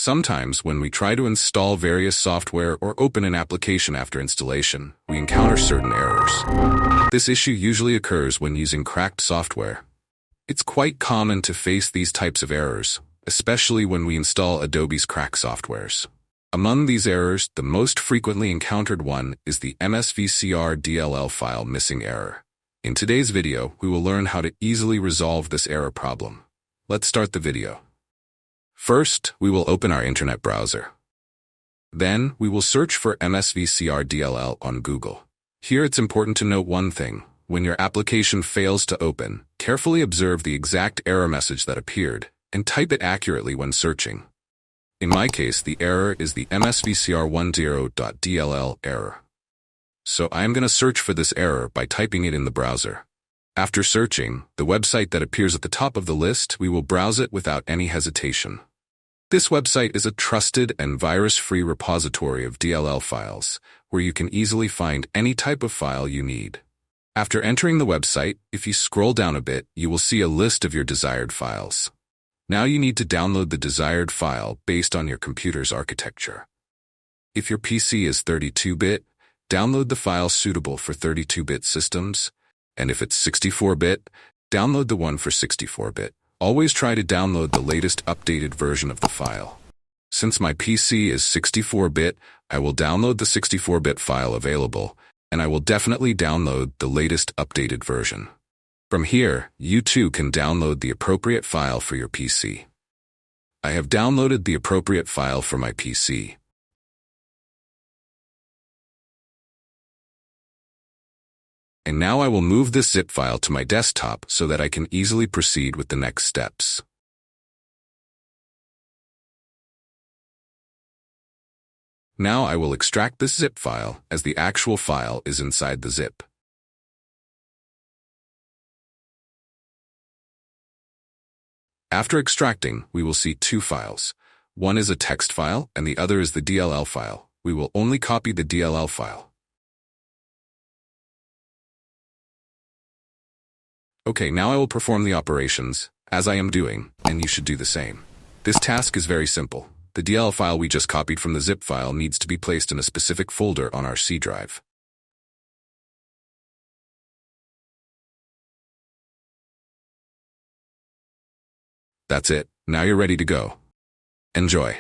Sometimes when we try to install various software or open an application after installation, we encounter certain errors. This issue usually occurs when using cracked software. It's quite common to face these types of errors, especially when we install Adobe's cracked softwares. Among these errors, the most frequently encountered one is the MSVCR DLL file missing error. In today's video, we will learn how to easily resolve this error problem. Let's start the video. First, we will open our internet browser. Then, we will search for MSVCR DLL on Google. Here it's important to note one thing. When your application fails to open, carefully observe the exact error message that appeared and type it accurately when searching. In my case, the error is the mmsvcr.dll error. So I'm going to search for this error by typing it in the browser. After searching, the website that appears at the top of the list, we will browse it without any hesitation. This website is a trusted and virus-free repository of DLL files, where you can easily find any type of file you need. After entering the website, if you scroll down a bit, you will see a list of your desired files. Now you need to download the desired file based on your computer's architecture. If your PC is 32-bit, download the file suitable for 32-bit systems, and if it's 64-bit, download the one for 64-bit. Always try to download the latest updated version of the file. Since my PC is 64-bit, I will download the 64-bit file available, and I will definitely download the latest updated version. From here, you too can download the appropriate file for your PC. I have downloaded the appropriate file for my PC. And now I will move this zip file to my desktop so that I can easily proceed with the next steps. Now I will extract this zip file as the actual file is inside the zip. After extracting, we will see two files. One is a text file and the other is the DLL file. We will only copy the DLL file. Okay, now I will perform the operations, as I am doing, and you should do the same. This task is very simple. The DLL file we just copied from the zip file needs to be placed in a specific folder on our C drive. That's it. Now you're ready to go. Enjoy.